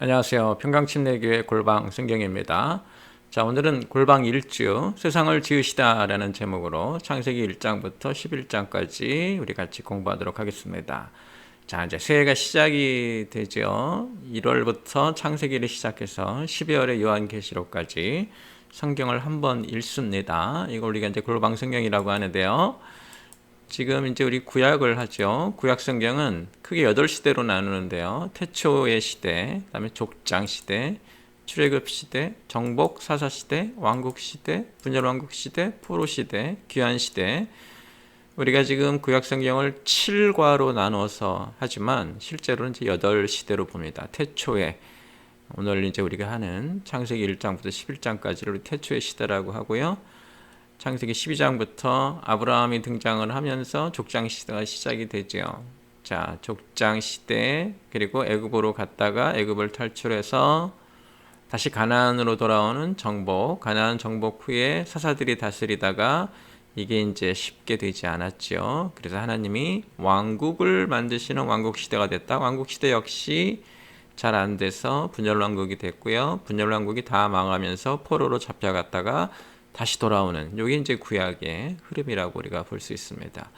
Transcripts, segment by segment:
안녕하세요. 평강침례교회 골방 성경입니다. 자, 오늘은 골방 1주 세상을 지으시다라는 제목으로 창세기 1장부터 11장까지 우리 같이 공부하도록 하겠습니다. 자, 이제 새해가 시작이 되죠. 1월부터 창세기를 시작해서 12월에 요한계시록까지 성경을 한번 읽습니다. 이걸 우리가 이제 골방 성경이라고 하는데요. 지금 이제 우리 구약을 하죠. 구약 성경은 크게 8시대로 나누는데요. 태초의 시대, 그다음에 족장 시대, 출애굽 시대, 정복 사사 시대, 왕국 시대, 분열 왕국 시대, 포로 시대, 귀환 시대. 우리가 지금 구약 성경을 7과로 나눠서 하지만 실제로는 이제 8시대로 봅니다. 태초에 오늘 이제 우리가 하는 창세기 1장부터 11장까지를 우리 태초의 시대라고 하고요. 창세기 12장부터 아브라함이 등장을 하면서 족장 시대가 시작이 되죠. 자, 족장 시대, 그리고 애굽으로 갔다가 애굽을 탈출해서 다시 가나안으로 돌아오는 정복, 가나안 정복 후에 사사들이 다스리다가 이게 이제 쉽게 되지 않았죠. 그래서 하나님이 왕국을 만드시는 왕국 시대가 됐다. 왕국 시대 역시 잘 안 돼서 분열 왕국이 됐고요. 분열 왕국이 다 망하면서 포로로 잡혀갔다가 다시 돌아오는 이게 이제 구약의 흐름이라고 우리가 볼 수 있습니다.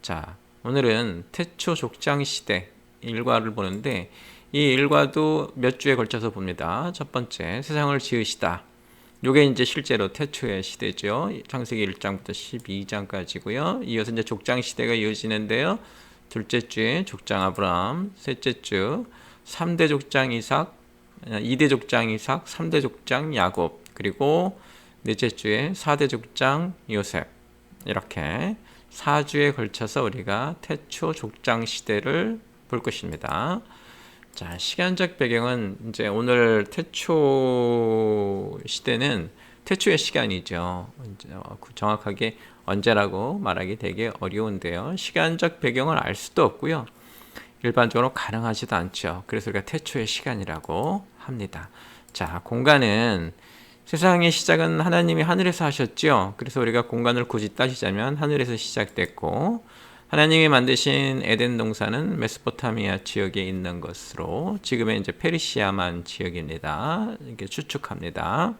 자, 오늘은 태초 족장 시대 일과를 보는데 이 일과도 몇 주에 걸쳐서 봅니다. 첫 번째, 세상을 지으시다. 이게 이제 실제로 태초의 시대죠. 창세기 1장부터 12장까지고요. 이어서 이제 족장 시대가 이어지는데요. 둘째 주에 족장 아브라함, 셋째 주 3대 족장 이삭, 2대 족장 이삭, 3대 족장 야곱, 그리고 넷째 주에 4대 족장 요셉, 이렇게 4주에 걸쳐서 우리가 태초 족장 시대를 볼 것입니다. 자, 시간적 배경은 이제 오늘 태초 시대는 태초의 시간이죠. 정확하게 언제라고 말하기 되게 어려운데요. 시간적 배경을 알 수도 없고요. 일반적으로 가능하지도 않죠. 그래서 우리가 태초의 시간이라고 합니다. 자, 공간은 세상의 시작은 하나님이 하늘에서 하셨죠. 그래서 우리가 공간을 굳이 따지자면 하늘에서 시작됐고, 하나님이 만드신 에덴 동산은 메소포타미아 지역에 있는 것으로 지금의 이제 페르시아만 지역입니다. 이렇게 추측합니다.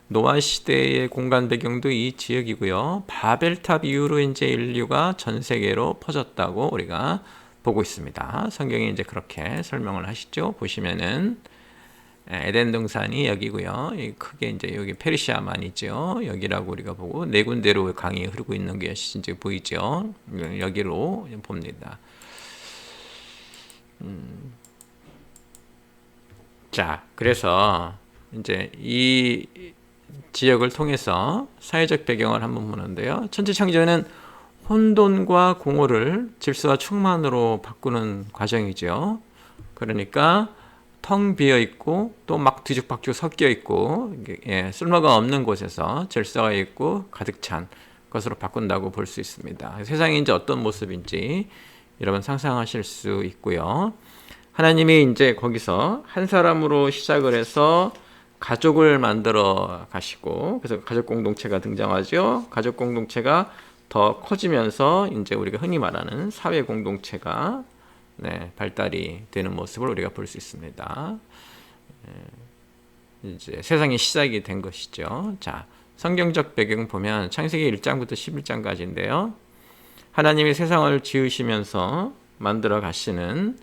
노아 시대의 공간 배경도 이 지역이고요. 바벨탑 이후로 이제 인류가 전 세계로 퍼졌다고 우리가 보고 있습니다. 성경이 이제 그렇게 설명을 하시죠. 보시면은 에덴 동산이 여기고요. 크게 이제 여기 페르시아만이죠. 여기라고 우리가 보고 네 군데로 강이 흐르고 있는 게 이제 보이죠. 여기로 봅니다. 자, 그래서 이제 이 지역을 통해서 사회적 배경을 한번 보는데요. 천지창조는 혼돈과 공허를 질서와 충만으로 바꾸는 과정이죠. 그러니까 텅 비어 있고 또 막 뒤죽박죽 섞여 있고 쓸모가 없는 곳에서 질서가 있고 가득 찬 것으로 바꾼다고 볼 수 있습니다. 세상이 이제 어떤 모습인지 여러분 상상하실 수 있고요. 하나님이 이제 거기서 한 사람으로 시작을 해서 가족을 만들어 가시고, 그래서 가족 공동체가 등장하죠. 가족 공동체가 더 커지면서 이제 우리가 흔히 말하는 사회 공동체가 발달이 되는 모습을 우리가 볼 수 있습니다. 이제 세상이 시작이 된 것이죠. 자, 성경적 배경 보면 창세기 1장부터 11장까지인데요. 하나님이 세상을 지으시면서 만들어 가시는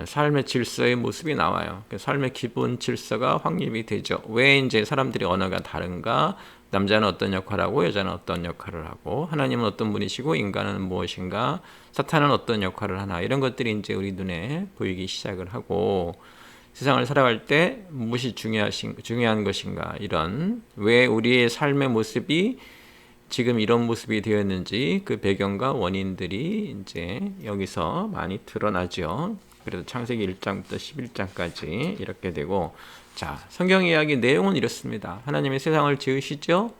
삶의 질서의 모습이 나와요. 삶의 기본 질서가 확립이 되죠. 왜 이제 사람들이 언어가 다른가? 남자는 어떤 역할을 하고 여자는 어떤 역할을 하고, 하나님은 어떤 분이시고 인간은 무엇인가, 사탄은 어떤 역할을 하나, 이런 것들이 이제 우리 눈에 보이기 시작을 하고, 세상을 살아갈 때 무엇이 중요한 것인가, 이런 왜 우리의 삶의 모습이 지금 이런 모습이 되었는지 그 배경과 원인들이 이제 여기서 많이 드러나죠. 그래서 창세기 1장부터 11장까지 이렇게 되고, 자, 성경 이야기 내용은 이렇습니다. 하나님이 세상을 지으시죠.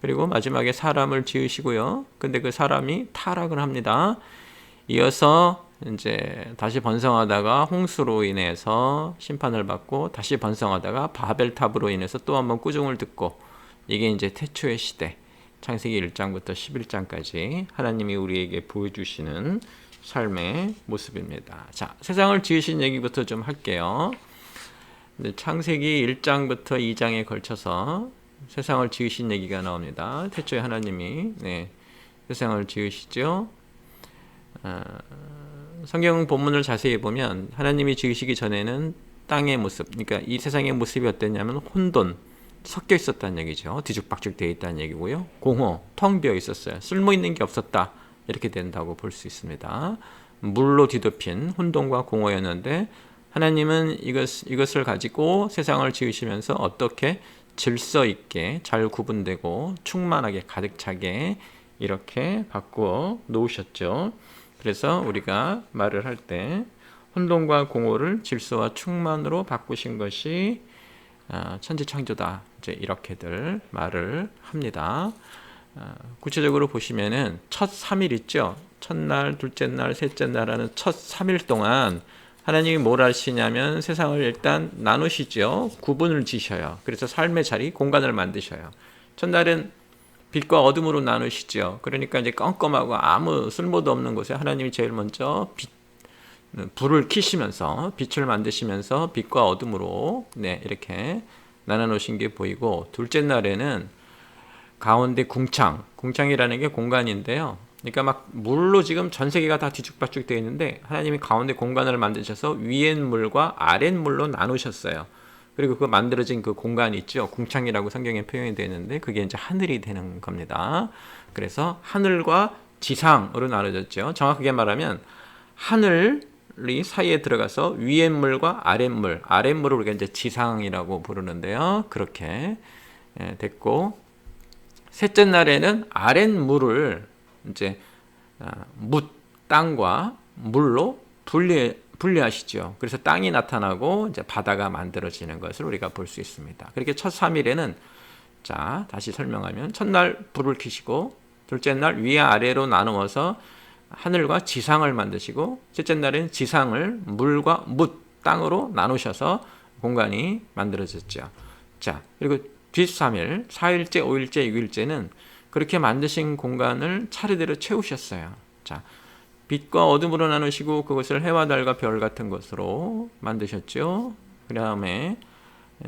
그리고 마지막에 사람을 지으시고요. 근데 그 사람이 타락을 합니다. 이어서 이제 다시 번성하다가 홍수로 인해서 심판을 받고, 다시 번성하다가 바벨탑으로 인해서 또 한번 꾸중을 듣고, 이게 이제 태초의 시대, 창세기 1장부터 11장까지 하나님이 우리에게 보여주시는 삶의 모습입니다. 자, 세상을 지으신 얘기부터 좀 할게요. 창세기 1장부터 2장에 걸쳐서 세상을 지으신 얘기가 나옵니다. 태초에 하나님이 세상을 지으시죠. 성경 본문을 자세히 보면 하나님이 지으시기 전에는 땅의 모습, 그러니까 이 세상의 모습이 어땠냐면 혼돈, 섞여 있었다는 얘기죠. 뒤죽박죽 되어 있다는 얘기고요. 공허, 텅 비어 있었어요. 쓸모 있는 게 없었다. 이렇게 된다고 볼 수 있습니다. 물로 뒤덮인 혼돈과 공허였는데 하나님은 이것을 가지고 세상을 지으시면서 어떻게 질서 있게 잘 구분되고 충만하게 가득 차게 이렇게 바꾸어 놓으셨죠. 그래서 우리가 말을 할 때 혼돈과 공허를 질서와 충만으로 바꾸신 것이 천지창조다. 이제 이렇게들 말을 합니다. 구체적으로 보시면은 첫 3일 있죠. 첫날, 둘째 날, 셋째 날 하는 첫 3일 동안 하나님이 뭘 하시냐면 세상을 일단 나누시죠. 구분을 지셔요. 그래서 삶의 자리, 공간을 만드셔요. 첫날은 빛과 어둠으로 나누시죠. 그러니까 이제 껌껌하고 아무 쓸모도 없는 곳에 하나님이 제일 먼저 불을 켜시면서 빛을 만드시면서 빛과 어둠으로 이렇게 나눠 놓으신 게 보이고, 둘째 날에는 가운데 궁창이라는 게 공간인데요. 그러니까 막 물로 지금 전 세계가 다 뒤죽박죽 되어 있는데 하나님이 가운데 공간을 만드셔서 위엔 물과 아랫 물로 나누셨어요. 그리고 그 만들어진 그 공간이 있죠. 궁창이라고 성경에 표현이 되어 있는데 그게 이제 하늘이 되는 겁니다. 그래서 하늘과 지상으로 나눠졌죠. 정확하게 말하면 하늘이 사이에 들어가서 위엔 물과 아랫물을 우리가 이제 지상이라고 부르는데요. 그렇게 됐고, 셋째 날에는 아랫물을 이제 땅과 물로 분리하시죠. 그래서 땅이 나타나고 이제 바다가 만들어지는 것을 우리가 볼 수 있습니다. 그렇게 첫 3일에는 자, 다시 설명하면 첫날 불을 켜시고, 둘째 날 위와 아래로 나누어서 하늘과 지상을 만드시고, 셋째 날에는 지상을 물과 땅으로 나누셔서 공간이 만들어졌죠. 자, 그리고 뒷 3일, 4일째, 5일째, 6일째는 그렇게 만드신 공간을 차례대로 채우셨어요. 자, 빛과 어둠으로 나누시고 그것을 해와 달과 별 같은 것으로 만드셨죠. 그 다음에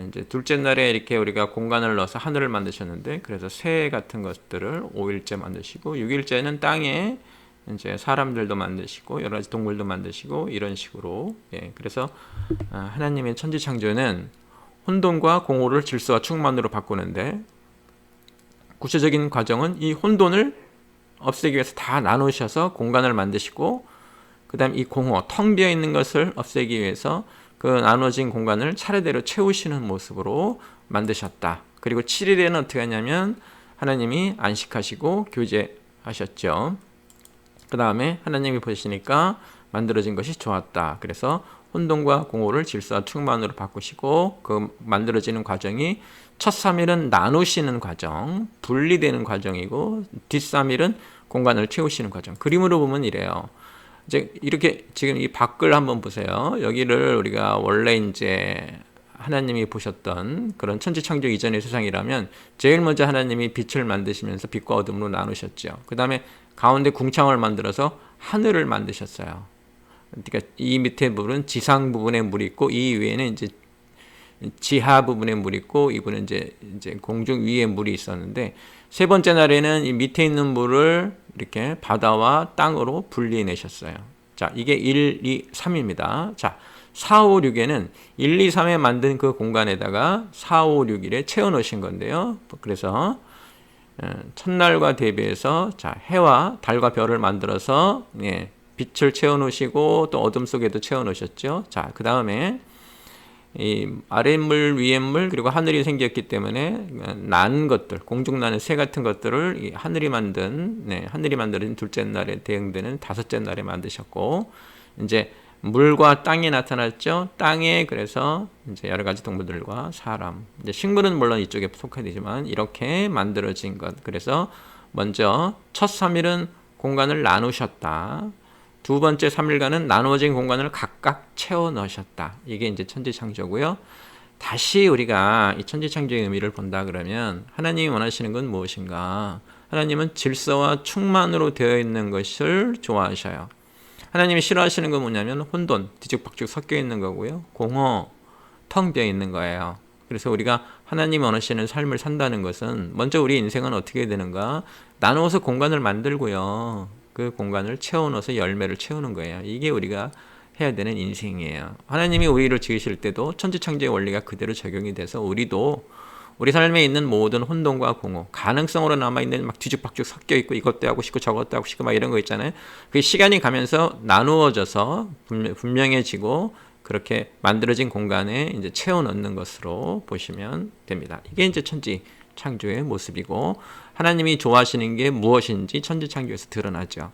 이제 둘째 날에 이렇게 우리가 공간을 넣어서 하늘을 만드셨는데, 그래서 새 같은 것들을 5일째 만드시고, 6일째는 땅에 이제 사람들도 만드시고 여러 가지 동물도 만드시고 이런 식으로. 그래서 하나님의 천지 창조는 혼돈과 공허를 질서와 충만으로 바꾸는데, 구체적인 과정은 이 혼돈을 없애기 위해서 다 나누셔서 공간을 만드시고, 그 다음 이 공허, 텅 비어 있는 것을 없애기 위해서 그 나눠진 공간을 차례대로 채우시는 모습으로 만드셨다. 그리고 7일에는 어떻게 하냐면 하나님이 안식하시고 교제하셨죠. 그 다음에 하나님이 보시니까 만들어진 것이 좋았다. 그래서 혼돈과 공허를 질서와 충만으로 바꾸시고, 그 만들어지는 과정이 첫 3일은 나누시는 과정, 분리되는 과정이고, 뒷 3일은 공간을 채우시는 과정. 그림으로 보면 이래요. 이제 이렇게 지금 이 밖을 한번 보세요. 여기를 우리가 원래 이제 하나님이 보셨던 그런 천지창조 이전의 세상이라면 제일 먼저 하나님이 빛을 만드시면서 빛과 어둠으로 나누셨죠. 그 다음에 가운데 궁창을 만들어서 하늘을 만드셨어요. 그러니까 이 밑에 부분은 지상 부분에 물이 있고, 이 위에는 이제 지하 부분에 물이 있고, 이분은 이제 공중 위에 물이 있었는데, 세 번째 날에는 이 밑에 있는 물을 이렇게 바다와 땅으로 분리해내셨어요. 자, 이게 1, 2, 3입니다. 자, 4, 5, 6에는 1, 2, 3에 만든 그 공간에다가 4, 5, 6일에 채워 넣으신 건데요. 그래서 첫날과 대비해서 자, 해와 달과 별을 만들어서 빛을 채워 놓으시고 또 어둠 속에도 채워 놓으셨죠. 자, 그 다음에 이 아랫물, 위에물, 그리고 하늘이 생겼기 때문에 난 것들, 공중 나는 새 같은 것들을 이 하늘이 만들어진 둘째 날에 대응되는 다섯째 날에 만드셨고, 이제 물과 땅이 나타났죠. 땅에 그래서 이제 여러 가지 동물들과 사람, 이제 식물은 물론 이쪽에 속해 되지만 이렇게 만들어진 것. 그래서 먼저 첫 3일은 공간을 나누셨다. 두 번째 3일간은 나누어진 공간을 각각 채워 넣으셨다. 이게 이제 천지창조고요. 다시 우리가 이 천지창조의 의미를 본다 그러면 하나님이 원하시는 건 무엇인가? 하나님은 질서와 충만으로 되어 있는 것을 좋아하셔요. 하나님이 싫어하시는 건 뭐냐면 혼돈, 뒤죽박죽 섞여 있는 거고요. 공허, 텅 비어 있는 거예요. 그래서 우리가 하나님 원하시는 삶을 산다는 것은 먼저 우리 인생은 어떻게 되는가? 나누어서 공간을 만들고요. 그 공간을 채워 넣어서 열매를 채우는 거예요. 이게 우리가 해야 되는 인생이에요. 하나님이 우리를 지으실 때도 천지창조의 원리가 그대로 적용이 돼서 우리도 우리 삶에 있는 모든 혼돈과 공허, 가능성으로 남아있는 막 뒤죽박죽 섞여 있고 이것도 하고 싶고 저것도 하고 싶고 막 이런 거 있잖아요. 그 시간이 가면서 나누어져서 분명해지고 그렇게 만들어진 공간에 이제 채워 넣는 것으로 보시면 됩니다. 이게 이제 천지 창조의 모습이고 하나님이 좋아하시는 게 무엇인지 천지 창조에서 드러나죠.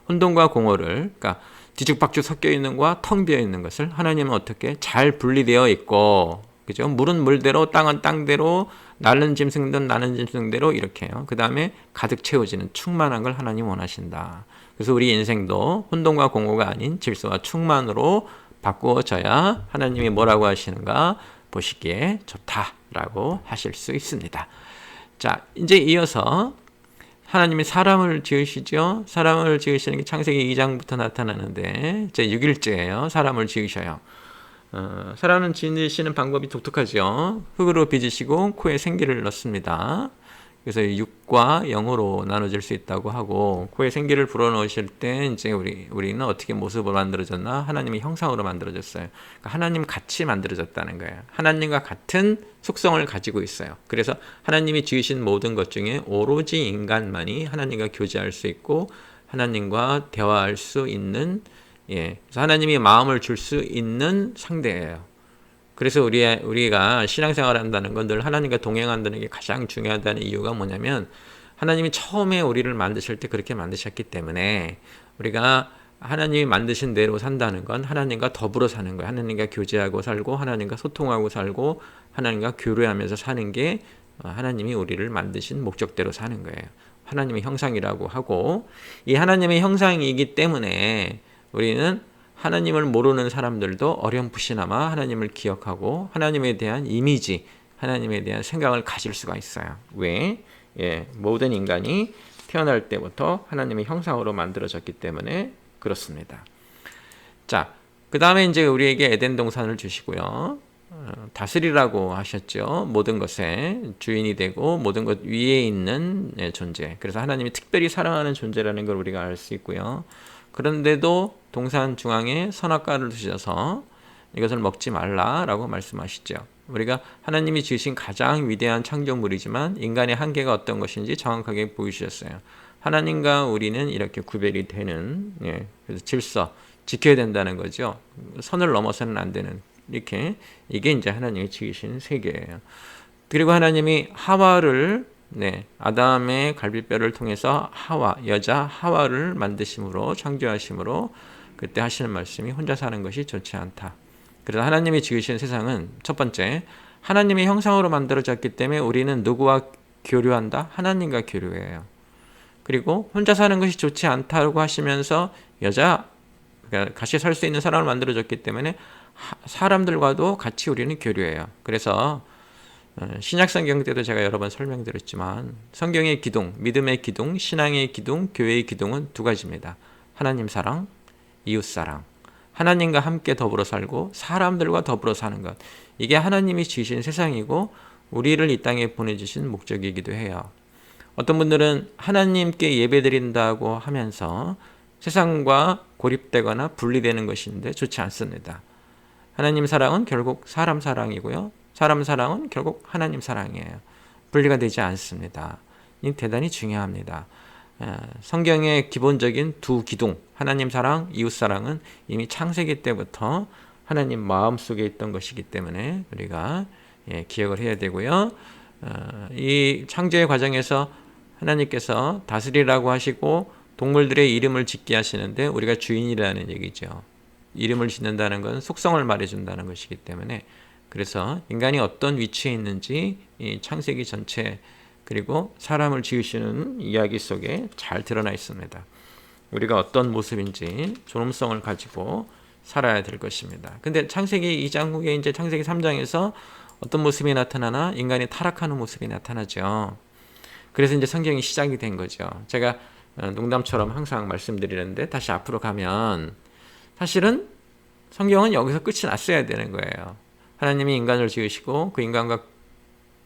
혼돈과 공허를, 그러니까 뒤죽박죽 섞여 있는 것과 텅 비어 있는 것을 하나님은 어떻게 잘 분리되어 있고, 그죠? 물은 물대로, 땅은 땅대로, 나는 짐승든 나는 짐승대로 이렇게요. 그 다음에 가득 채워지는 충만한 걸 하나님 원하신다. 그래서 우리 인생도 혼돈과 공허가 아닌 질서와 충만으로 바꾸어져야 하나님이 뭐라고 하시는가 보시기에 좋다라고 하실 수 있습니다. 자, 이제 이어서 하나님이 사람을 지으시죠. 사람을 지으시는 게 창세기 2장부터 나타나는데 제 6일째예요. 사람을 지으셔요. 사람은 지으시는 방법이 독특하죠. 흙으로 빚으시고 코에 생기를 넣습니다. 그래서 6과 0으로 나눠질 수 있다고 하고 코에 생기를 불어넣으실 때 이제 우리는 어떻게 모습으로 만들어졌나? 하나님의 형상으로 만들어졌어요. 그러니까 하나님 같이 만들어졌다는 거예요. 하나님과 같은 속성을 가지고 있어요. 그래서 하나님이 지으신 모든 것 중에 오로지 인간만이 하나님과 교제할 수 있고 하나님과 대화할 수 있는 그래서 하나님이 마음을 줄 수 있는 상대예요. 그래서 우리가 신앙생활을 한다는 건 늘 하나님과 동행한다는 게 가장 중요하다는 이유가 뭐냐면 하나님이 처음에 우리를 만드실 때 그렇게 만드셨기 때문에 우리가 하나님이 만드신 대로 산다는 건 하나님과 더불어 사는 거예요. 하나님과 교제하고 살고 하나님과 소통하고 살고 하나님과 교류하면서 사는 게 하나님이 우리를 만드신 목적대로 사는 거예요. 하나님의 형상이라고 하고 이 하나님의 형상이기 때문에 우리는 하나님을 모르는 사람들도 어렴풋이나마 하나님을 기억하고 하나님에 대한 이미지, 하나님에 대한 생각을 가질 수가 있어요. 왜? 모든 인간이 태어날 때부터 하나님의 형상으로 만들어졌기 때문에 그렇습니다. 자, 그 다음에 이제 우리에게 에덴 동산을 주시고요. 다스리라고 하셨죠. 모든 것에 주인이 되고 모든 것 위에 있는 존재. 그래서 하나님이 특별히 사랑하는 존재라는 걸 우리가 알 수 있고요. 그런데도 동산 중앙에 선악과를 두셔서 이것을 먹지 말라라고 말씀하시죠. 우리가 하나님이 지으신 가장 위대한 창조물이지만 인간의 한계가 어떤 것인지 정확하게 보여주셨어요. 하나님과 우리는 이렇게 구별이 되는 그래서 질서 지켜야 된다는 거죠. 선을 넘어서는 안 되는 이게 이제 하나님이 지으신 세계예요. 그리고 하나님이 하와를 아담의 갈비뼈를 통해서 여자 하와를 만드심으로 창조하심으로 그때 하시는 말씀이 혼자 사는 것이 좋지 않다. 그래서 하나님이 지으신 세상은 첫 번째 하나님의 형상으로 만들어졌기 때문에 우리는 누구와 교류한다? 하나님과 교류해요. 그리고 혼자 사는 것이 좋지 않다고 하시면서 그러니까 같이 살 수 있는 사람을 만들어줬기 때문에 사람들과도 같이 우리는 교류해요. 그래서 신약 성경 때도 제가 여러 번 설명드렸지만 성경의 기둥, 믿음의 기둥, 신앙의 기둥, 교회의 기둥은 두 가지입니다. 하나님 사랑, 이웃 사랑. 하나님과 함께 더불어 살고 사람들과 더불어 사는 것. 이게 하나님이 지으신 세상이고 우리를 이 땅에 보내주신 목적이기도 해요. 어떤 분들은 하나님께 예배드린다고 하면서 세상과 고립되거나 분리되는 것인데 좋지 않습니다. 하나님 사랑은 결국 사람 사랑이고요. 사람 사랑은 결국 하나님 사랑이에요. 분리가 되지 않습니다. 이 대단히 중요합니다. 성경의 기본적인 두 기둥, 하나님 사랑, 이웃 사랑은 이미 창세기 때부터 하나님 마음속에 있던 것이기 때문에 우리가 기억을 해야 되고요. 이 창조의 과정에서 하나님께서 다스리라고 하시고 동물들의 이름을 짓게 하시는데 우리가 주인이라는 얘기죠. 이름을 짓는다는 건 속성을 말해준다는 것이기 때문에 그래서 인간이 어떤 위치에 있는지 이 창세기 전체 그리고 사람을 지으시는 이야기 속에 잘 드러나 있습니다. 우리가 어떤 모습인지 존엄성을 가지고 살아야 될 것입니다. 근데 창세기 2장 후에 이제 창세기 3장에서 어떤 모습이 나타나나 인간이 타락하는 모습이 나타나죠. 그래서 이제 성경이 시작이 된 거죠. 제가 농담처럼 항상 말씀드리는데 다시 앞으로 가면 사실은 성경은 여기서 끝이 났어야 되는 거예요. 하나님이 인간을 지으시고 그 인간과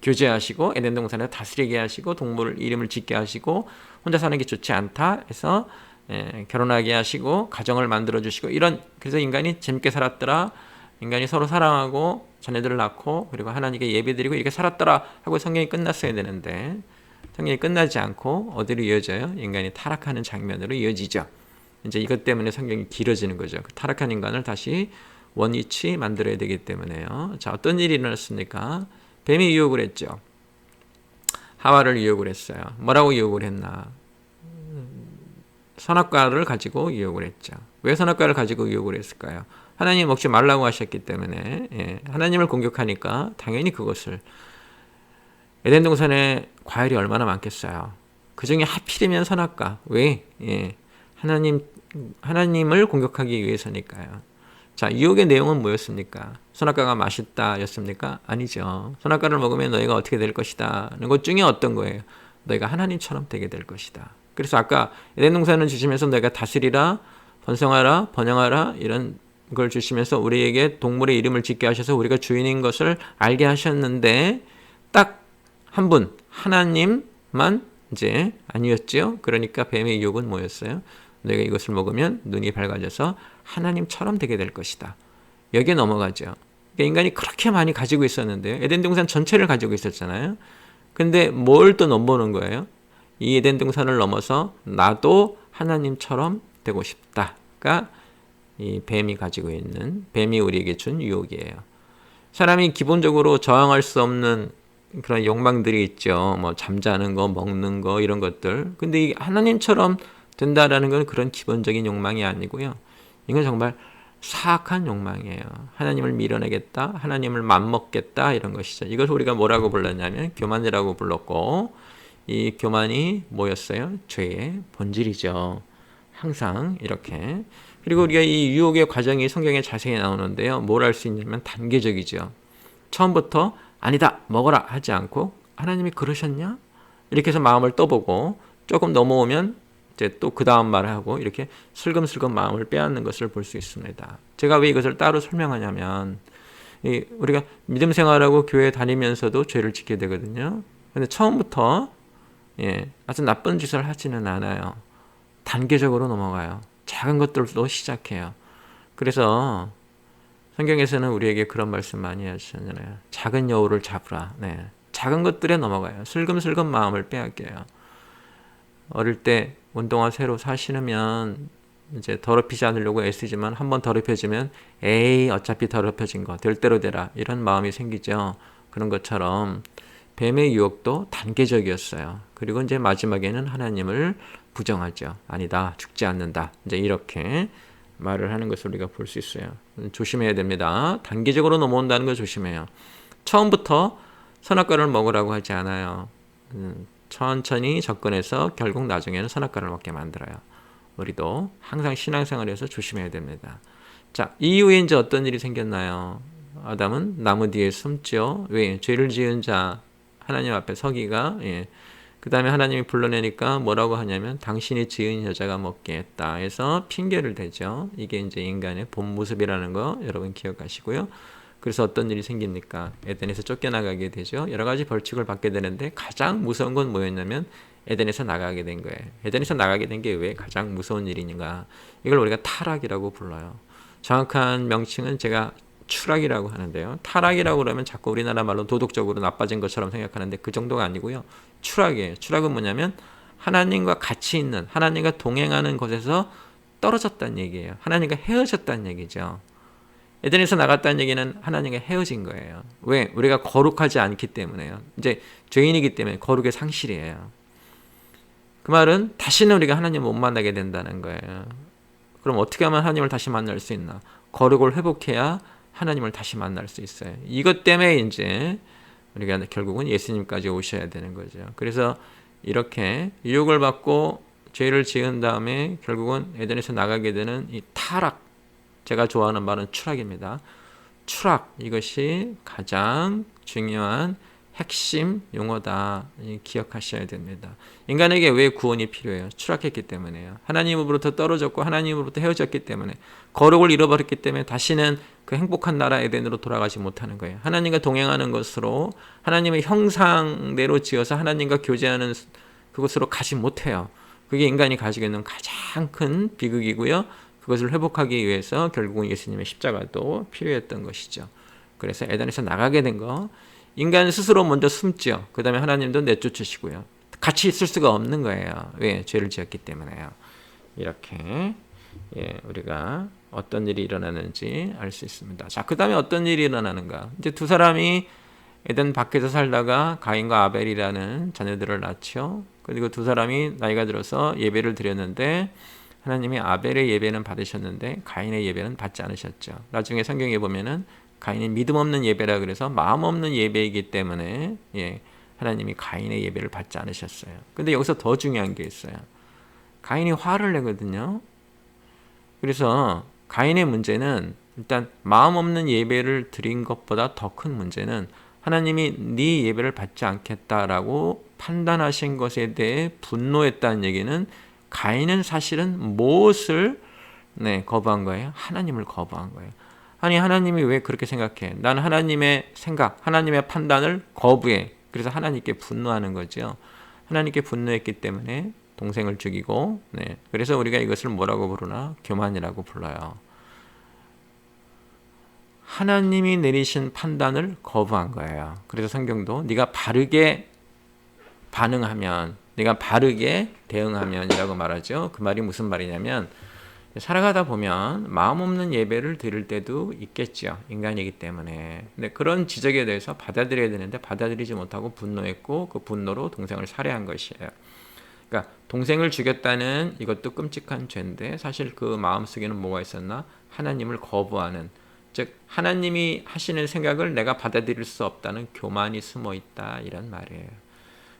교제하시고 에덴 동산에 다스리게 하시고 동물 이름을 짓게 하시고 혼자 사는 게 좋지 않다 해서 결혼하게 하시고 가정을 만들어 주시고 이런, 그래서 인간이 재밌게 살았더라, 인간이 서로 사랑하고 자녀들을 낳고 그리고 하나님께 예배드리고 이렇게 살았더라 하고 성경이 끝났어야 되는데 성경이 끝나지 않고 어디로 이어져요? 인간이 타락하는 장면으로 이어지죠. 이제 이것 때문에 성경이 길어지는 거죠. 그 타락한 인간을 다시 원위치 만들어야 되기 때문에요. 자, 어떤 일이 일어났습니까? 뱀이 유혹을 했죠. 하와를 유혹을 했어요. 뭐라고 유혹을 했나? 선악과를 가지고 유혹을 했죠. 왜 선악과를 가지고 유혹을 했을까요? 하나님 먹지 말라고 하셨기 때문에, 하나님을 공격하니까 당연히 그것을, 에덴 동산에 과일이 얼마나 많겠어요. 그 중에 하필이면 선악과. 왜? 하나님을 공격하기 위해서니까요. 자, 유혹의 내용은 뭐였습니까? 선악과가 맛있다 였습니까? 아니죠. 선악과를 먹으면 너희가 어떻게 될 것이다 는 것 중에 어떤 거예요? 너희가 하나님처럼 되게 될 것이다. 그래서 아까 에덴 동산을 주시면서 너희가 다스리라, 번성하라, 번영하라 이런 걸 주시면서 우리에게 동물의 이름을 짓게 하셔서 우리가 주인인 것을 알게 하셨는데 딱 한 분, 하나님만 이제 아니었죠. 그러니까 뱀의 유혹은 뭐였어요? 너희가 이것을 먹으면 눈이 밝아져서 하나님처럼 되게 될 것이다. 여기에 넘어가죠. 그러니까 인간이 그렇게 많이 가지고 있었는데요. 에덴 동산 전체를 가지고 있었잖아요. 근데 뭘 또 넘보는 거예요? 이 에덴 동산을 넘어서 나도 하나님처럼 되고 싶다가 이 뱀이 가지고 있는, 뱀이 우리에게 준 유혹이에요. 사람이 기본적으로 저항할 수 없는 그런 욕망들이 있죠. 뭐 잠자는 거, 먹는 거 이런 것들. 근데 이 하나님처럼 된다라는 건 그런 기본적인 욕망이 아니고요. 이건 정말 사악한 욕망이에요. 하나님을 밀어내겠다, 하나님을 맘먹겠다 이런 것이죠. 이걸 우리가 뭐라고 불렀냐면 교만이라고 불렀고, 이 교만이 뭐였어요? 죄의 본질이죠. 항상 이렇게. 그리고 우리가 이 유혹의 과정이 성경에 자세히 나오는데요. 뭘 할 수 있냐면 단계적이죠. 처음부터 아니다, 먹어라 하지 않고 하나님이 그러셨냐? 이렇게 해서 마음을 떠보고 조금 넘어오면 이제 또 그 다음 말을 하고 이렇게 슬금슬금 마음을 빼앗는 것을 볼 수 있습니다. 제가 왜 이것을 따로 설명하냐면 우리가 믿음 생활하고 교회 다니면서도 죄를 짓게 되거든요. 근데 처음부터 아주 나쁜 짓을 하지는 않아요. 단계적으로 넘어가요. 작은 것들도 시작해요. 그래서 성경에서는 우리에게 그런 말씀 많이 하시잖아요. 작은 여우를 잡으라. 작은 것들에 넘어가요. 슬금슬금 마음을 빼앗겨요. 어릴 때 운동화 새로 사시면 이제 더럽히지 않으려고 애쓰지만 한번 더럽혀지면 에이 어차피 더럽혀진 거 될 대로 되라 이런 마음이 생기죠. 그런 것처럼 뱀의 유혹도 단계적이었어요. 그리고 이제 마지막에는 하나님을 부정하죠. 아니다, 죽지 않는다. 이제 이렇게 말을 하는 것을 우리가 볼 수 있어요. 조심해야 됩니다. 단계적으로 넘어온다는 거 조심해요. 처음부터 선악과를 먹으라고 하지 않아요. 천천히 접근해서 결국 나중에는 선악과를 먹게 만들어요. 우리도 항상 신앙생활에서 조심해야 됩니다. 자, 이후에 이제 어떤 일이 생겼나요? 아담은 나무 뒤에 숨죠. 왜? 죄를 지은 자 하나님 앞에 서기가 그 다음에 하나님이 불러내니까 뭐라고 하냐면 당신이 지은 여자가 먹게 했다 해서 핑계를 대죠. 이게 이제 인간의 본 모습이라는 거 여러분 기억하시고요. 그래서 어떤 일이 생깁니까? 에덴에서 쫓겨나가게 되죠. 여러 가지 벌칙을 받게 되는데 가장 무서운 건 뭐였냐면 에덴에서 나가게 된 거예요. 에덴에서 나가게 된 게 왜 가장 무서운 일인가? 이걸 우리가 타락이라고 불러요. 정확한 명칭은 제가 추락이라고 하는데요. 타락이라고 그러면 자꾸 우리나라 말로 도덕적으로 나빠진 것처럼 생각하는데 그 정도가 아니고요. 추락이에요. 추락은 뭐냐면 하나님과 같이 있는, 하나님과 동행하는 곳에서 떨어졌다는 얘기예요. 하나님과 헤어졌다는 얘기죠. 에덴에서 나갔다는 얘기는 하나님과 헤어진 거예요. 왜? 우리가 거룩하지 않기 때문에요. 이제 죄인이기 때문에 거룩의 상실이에요. 그 말은 다시는 우리가 하나님을 못 만나게 된다는 거예요. 그럼 어떻게 하면 하나님을 다시 만날 수 있나? 거룩을 회복해야 하나님을 다시 만날 수 있어요. 이것 때문에 이제 우리가 결국은 예수님까지 오셔야 되는 거죠. 그래서 이렇게 유혹을 받고 죄를 지은 다음에 결국은 에덴에서 나가게 되는 이 타락, 제가 좋아하는 말은 추락입니다. 추락, 이것이 가장 중요한 핵심 용어다. 기억하셔야 됩니다. 인간에게 왜 구원이 필요해요? 추락했기 때문에요. 하나님으로부터 떨어졌고 하나님으로부터 헤어졌기 때문에, 거룩을 잃어버렸기 때문에 다시는 그 행복한 나라 에덴으로 돌아가지 못하는 거예요. 하나님과 동행하는 것으로, 하나님의 형상대로 지어서 하나님과 교제하는 그것으로 가지 못해요. 그게 인간이 가지고 있는 가장 큰 비극이고요. 그것을 회복하기 위해서 결국은 예수님의 십자가도 필요했던 것이죠. 그래서 에덴에서 나가게 된 거, 인간 스스로 먼저 숨죠. 그 다음에 하나님도 내쫓으시고요. 같이 있을 수가 없는 거예요. 왜? 죄를 지었기 때문에요. 이렇게 우리가 어떤 일이 일어나는지 알 수 있습니다. 자, 그 다음에 어떤 일이 일어나는가? 이제 두 사람이 에덴 밖에서 살다가 가인과 아벨이라는 자녀들을 낳죠. 그리고 두 사람이 나이가 들어서 예배를 드렸는데, 하나님이 아벨의 예배는 받으셨는데 가인의 예배는 받지 않으셨죠. 나중에 성경에 보면은 가인이 믿음 없는 예배라 그래서 마음 없는 예배이기 때문에 하나님이 가인의 예배를 받지 않으셨어요. 근데 여기서 더 중요한 게 있어요. 가인이 화를 내거든요. 그래서 가인의 문제는 일단 마음 없는 예배를 드린 것보다 더 큰 문제는 하나님이 네 예배를 받지 않겠다라고 판단하신 것에 대해 분노했다는 얘기는, 가인은 사실은 무엇을 거부한 거예요? 하나님을 거부한 거예요. 아니, 하나님이 왜 그렇게 생각해? 나는 하나님의 생각, 하나님의 판단을 거부해. 그래서 하나님께 분노하는 거죠. 하나님께 분노했기 때문에 동생을 죽이고, 그래서 우리가 이것을 뭐라고 부르나? 교만이라고 불러요. 하나님이 내리신 판단을 거부한 거예요. 그래서 성경도 네가 바르게 반응하면, 네가 바르게 대응하면이라고 말하죠. 그 말이 무슨 말이냐면, 살아가다 보면 마음 없는 예배를 드릴 때도 있겠죠. 인간이기 때문에. 근데 그런 지적에 대해서 받아들여야 되는데 받아들이지 못하고 분노했고, 그 분노로 동생을 살해한 것이에요. 그러니까 동생을 죽였다는 이것도 끔찍한 죄인데, 사실 그 마음속에는 뭐가 있었나? 하나님을 거부하는, 즉 하나님이 하시는 생각을 내가 받아들일 수 없다는 교만이 숨어 있다, 이런 말이에요.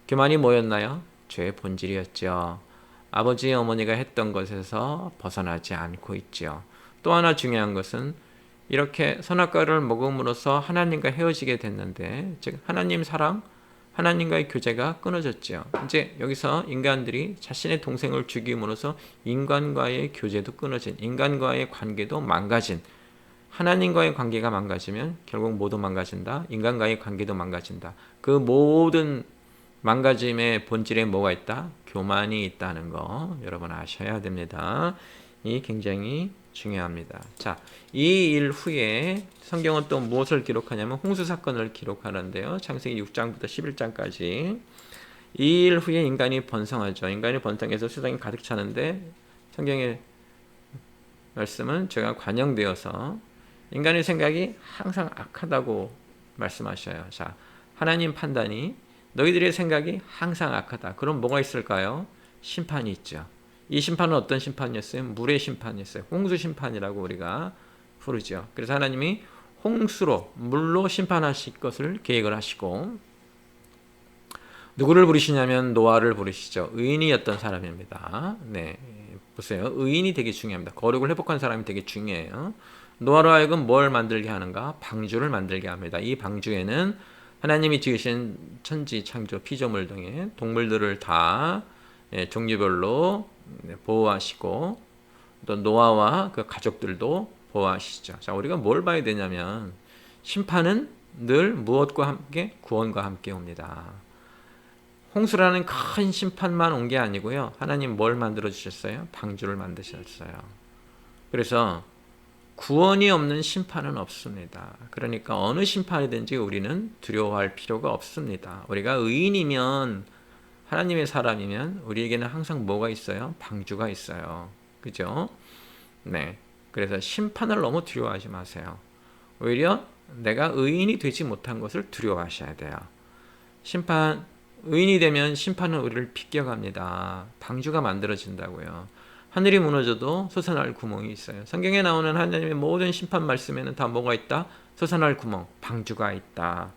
교만이 뭐였나요? 죄의 본질이었죠. 아버지 어머니가 했던 것에서 벗어나지 않고 있죠. 또 하나 중요한 것은 이렇게 선악과를 먹음으로써 하나님과 헤어지게 됐는데, 즉 하나님 사랑, 하나님과의 교제가 끊어졌죠. 이제 여기서 인간들이 자신의 동생을 죽임으로써 인간과의 교제도 끊어진, 인간과의 관계도 망가진, 하나님과의 관계가 망가지면 결국 모두 망가진다. 인간과의 관계도 망가진다. 그 모든 망가짐의 본질에 뭐가 있다? 교만이 있다는 거 여러분 아셔야 됩니다. 이 굉장히 중요합니다. 자, 이 일 후에 성경은 또 무엇을 기록하냐면 홍수 사건을 기록하는데요. 창세기 6장부터 11장까지. 이 일 후에 인간이 번성하죠. 인간이 번성해서 세상이 가득 차는데, 성경의 말씀은 제가 관영되어서 인간의 생각이 항상 악하다고 말씀하셔요. 자, 하나님 판단이 너희들의 생각이 항상 악하다. 그럼 뭐가 있을까요? 심판이 있죠. 이 심판은 어떤 심판이었어요? 물의 심판이었어요. 홍수 심판이라고 우리가 부르죠. 그래서 하나님이 홍수로, 물로 심판하실 것을 계획을 하시고, 누구를 부르시냐면 노아를 부르시죠. 의인이었던 사람입니다. 보세요. 의인이 되게 중요합니다. 거룩을 회복한 사람이 되게 중요해요. 노아로 하여금 뭘 만들게 하는가? 방주를 만들게 합니다. 이 방주에는 하나님이 지으신 천지 창조 피조물 등의 동물들을 다 종류별로 보호하시고, 또 노아와 그 가족들도 보호하시죠. 자, 우리가 뭘 봐야 되냐면, 심판은 늘 무엇과 함께? 구원과 함께 옵니다. 홍수라는 큰 심판만 온 게 아니고요. 하나님 뭘 만들어 주셨어요? 방주를 만드셨어요. 그래서 구원이 없는 심판은 없습니다. 그러니까 어느 심판이든지 우리는 두려워할 필요가 없습니다. 우리가 의인이면, 하나님의 사람이면 우리에게는 항상 뭐가 있어요? 방주가 있어요. 그죠? 그래서 심판을 너무 두려워하지 마세요. 오히려 내가 의인이 되지 못한 것을 두려워하셔야 돼요. 의인이 되면 심판은 우리를 비껴갑니다. 방주가 만들어진다고요. 하늘이 무너져도 솟아날 구멍이 있어요. 성경에 나오는 하나님의 모든 심판 말씀에는 다 뭐가 있다? 솟아날 구멍, 방주가 있다.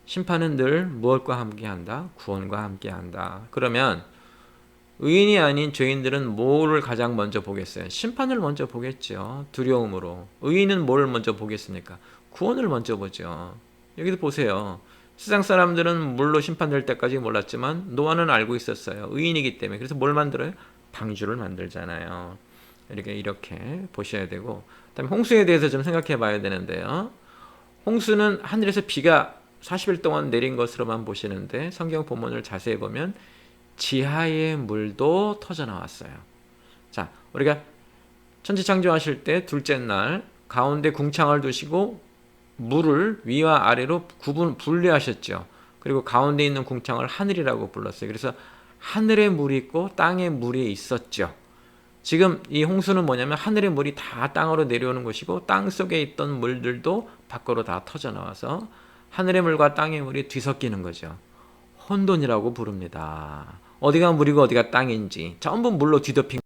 심판은 늘 무엇과 함께한다? 구원과 함께한다. 그러면 의인이 아닌 죄인들은 뭐를 가장 먼저 보겠어요? 심판을 먼저 보겠죠. 두려움으로. 의인은 뭘 먼저 보겠습니까? 구원을 먼저 보죠. 여기도 보세요. 세상 사람들은 물로 심판될 때까지 몰랐지만 노아는 알고 있었어요. 의인이기 때문에. 그래서 뭘 만들어요? 방주를 만들잖아요. 이렇게 보셔야 되고, 그다음에 홍수에 대해서 좀 생각해 봐야 되는데요. 홍수는 하늘에서 비가 40일 동안 내린 것으로만 보시는데 성경 본문을 자세히 보면 지하의 물도 터져 나왔어요. 자, 우리가 천지창조하실 때 둘째 날 가운데 궁창을 두시고 물을 위와 아래로 분리하셨죠. 그리고 가운데 있는 궁창을 하늘이라고 불렀어요. 그래서 하늘에 물이 있고 땅에 물이 있었죠. 지금 이 홍수는 뭐냐면 하늘의 물이 다 땅으로 내려오는 것이고 땅 속에 있던 물들도 밖으로 다 터져 나와서 하늘의 물과 땅의 물이 뒤섞이는 거죠. 혼돈이라고 부릅니다. 어디가 물이고 어디가 땅인지 전부 물로 뒤덮인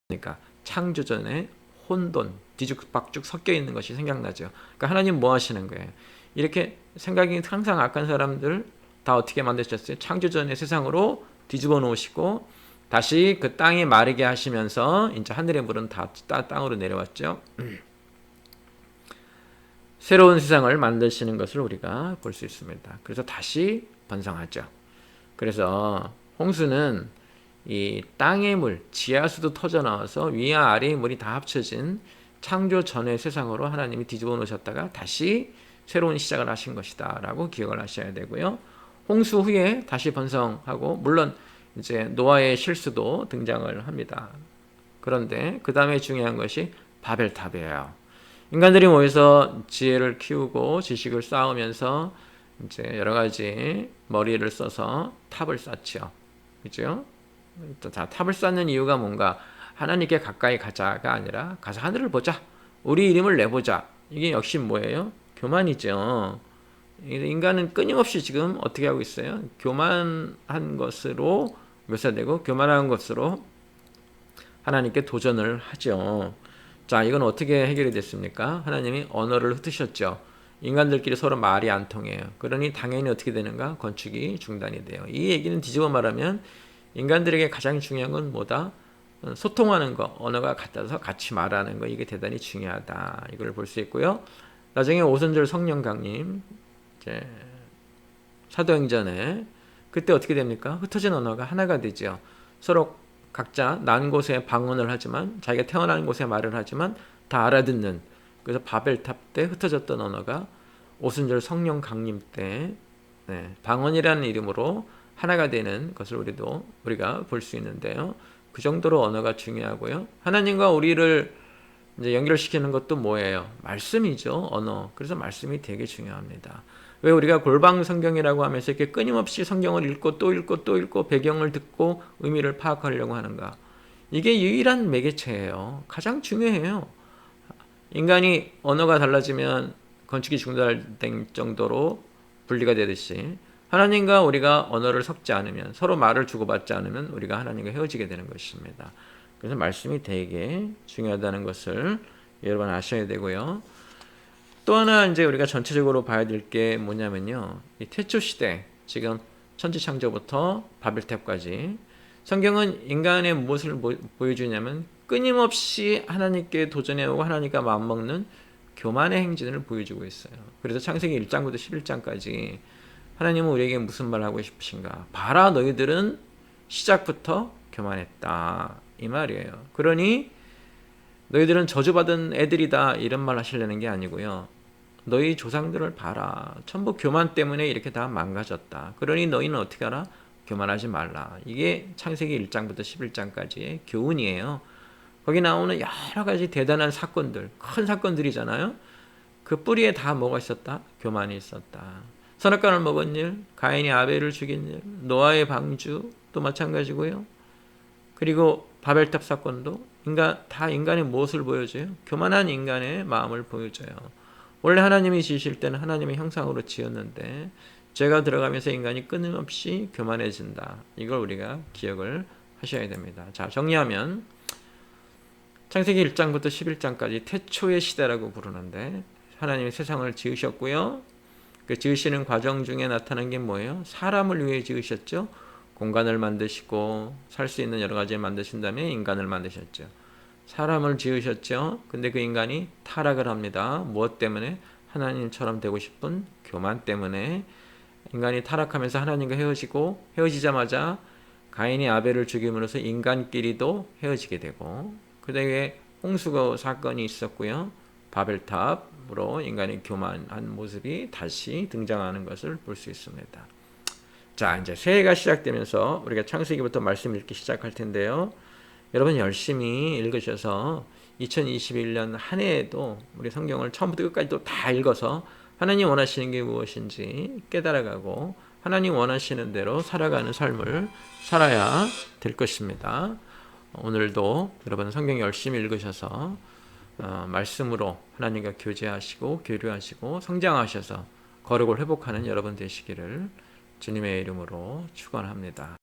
거니까 창조전에 혼돈, 뒤죽박죽 섞여 있는 것이 생각나죠. 그러니까 하나님 뭐 하시는 거예요? 이렇게 생각이 항상 악한 사람들 다 어떻게 만드셨어요? 창조전의 세상으로 뒤집어 놓으시고 다시 그 땅이 마르게 하시면서 이제 하늘의 물은 다 땅으로 내려왔죠. 새로운 세상을 만드시는 것을 우리가 볼 수 있습니다. 그래서 다시 번성하죠. 그래서 홍수는 이 땅의 물, 지하수도 터져 나와서 위와 아래의 물이 다 합쳐진 창조 전의 세상으로 하나님이 뒤집어 놓으셨다가 다시 새로운 시작을 하신 것이다 라고 기억을 하셔야 되고요. 홍수 후에 다시 번성하고 물론 이제 노아의 실수도 등장을 합니다. 그런데 그 다음에 중요한 것이 바벨탑이에요. 인간들이 모여서 지혜를 키우고 지식을 쌓으면서 이제 여러 가지 머리를 써서 탑을 쌓죠. 그죠? 자, 탑을 쌓는 이유가 뭔가 하나님께 가까이 가자가 아니라 가서 하늘을 보자. 우리 이름을 내보자. 이게 역시 뭐예요? 교만이죠. 인간은 끊임없이 지금 어떻게 하고 있어요? 교만한 것으로 묘사되고 교만한 것으로 하나님께 도전을 하죠. 자, 이건 어떻게 해결이 됐습니까? 하나님이 언어를 흩으셨죠. 인간들끼리 서로 말이 안 통해요. 그러니 당연히 어떻게 되는가? 건축이 중단이 돼요. 이 얘기는 뒤집어 말하면 인간들에게 가장 중요한 건 뭐다? 소통하는 거, 언어가 같아서 같이 말하는 거, 이게 대단히 중요하다. 이걸 볼 수 있고요. 나중에 오순절 성령 강림, 이제 사도행전에 그때 어떻게 됩니까? 흩어진 언어가 하나가 되죠. 서로 각자 난 곳에 방언을 하지만 자기가 태어난 곳에 말을 하지만 다 알아듣는, 그래서 바벨탑 때 흩어졌던 언어가 오순절 성령 강림 때 방언이라는 이름으로 하나가 되는 것을 우리가 볼 수 있는데요. 그 정도로 언어가 중요하고요. 하나님과 우리를 이제 연결시키는 것도 뭐예요? 말씀이죠. 언어. 그래서 말씀이 되게 중요합니다. 왜 우리가 골방 성경이라고 하면서 이렇게 끊임없이 성경을 읽고 또 읽고 또 읽고 배경을 듣고 의미를 파악하려고 하는가? 이게 유일한 매개체예요. 가장 중요해요. 인간이 언어가 달라지면 건축이 중단될 정도로 분리가 되듯이 하나님과 우리가 언어를 섞지 않으면, 서로 말을 주고받지 않으면 우리가 하나님과 헤어지게 되는 것입니다. 그래서 말씀이 되게 중요하다는 것을 여러분 아셔야 되고요. 또 하나 이제 우리가 전체적으로 봐야 될 게 뭐냐면요. 이 태초 시대, 지금 천지창조부터 바벨탑까지 성경은 인간의 무엇을 보여주냐면 끊임없이 하나님께 도전해오고 하나님과 맞먹는 교만의 행진을 보여주고 있어요. 그래서 창세기 1장부터 11장까지 하나님은 우리에게 무슨 말을 하고 싶으신가? 봐라, 너희들은 시작부터 교만했다. 이 말이에요. 그러니 너희들은 저주받은 애들이다. 이런 말 하시려는 게 아니고요. 너희 조상들을 봐라. 전부 교만 때문에 이렇게 다 망가졌다. 그러니 너희는 어떻게 하라? 교만하지 말라. 이게 창세기 1장부터 11장까지의 교훈이에요. 거기 나오는 여러 가지 대단한 사건들, 큰 사건들이잖아요. 그 뿌리에 다 뭐가 있었다? 교만이 있었다. 선악과를 먹은 일, 가인이 아벨을 죽인 일, 노아의 방주 또 마찬가지고요. 그리고 바벨탑 사건도 다 인간의 무엇을 보여줘요? 교만한 인간의 마음을 보여줘요. 원래 하나님이 지으실 때는 하나님의 형상으로 지었는데 죄가 들어가면서 인간이 끊임없이 교만해진다. 이걸 우리가 기억을 하셔야 됩니다. 자, 정리하면 창세기 1장부터 11장까지 태초의 시대라고 부르는데 하나님이 세상을 지으셨고요. 그 지으시는 과정 중에 나타난 게 뭐예요? 사람을 위해 지으셨죠. 공간을 만드시고 살 수 있는 여러 가지를 만드신 다음에 인간을 만드셨죠. 사람을 지으셨죠. 근데 그 인간이 타락을 합니다. 무엇 때문에? 하나님처럼 되고 싶은 교만 때문에 인간이 타락하면서 하나님과 헤어지고 헤어지자마자 가인이 아벨을 죽임으로써 인간끼리도 헤어지게 되고 그다음에 홍수 사건이 있었고요. 바벨탑으로 인간이 교만한 모습이 다시 등장하는 것을 볼 수 있습니다. 자, 이제 새해가 시작되면서 우리가 창세기부터 말씀 읽기 시작할 텐데요. 여러분 열심히 읽으셔서 2021년 한 해에도 우리 성경을 처음부터 끝까지 또 다 읽어서 하나님 원하시는 게 무엇인지 깨달아가고 하나님 원하시는 대로 살아가는 삶을 살아야 될 것입니다. 오늘도 여러분 성경 열심히 읽으셔서 말씀으로 하나님과 교제하시고 교류하시고 성장하셔서 거룩을 회복하는 여러분 되시기를 주님의 이름으로 축원합니다.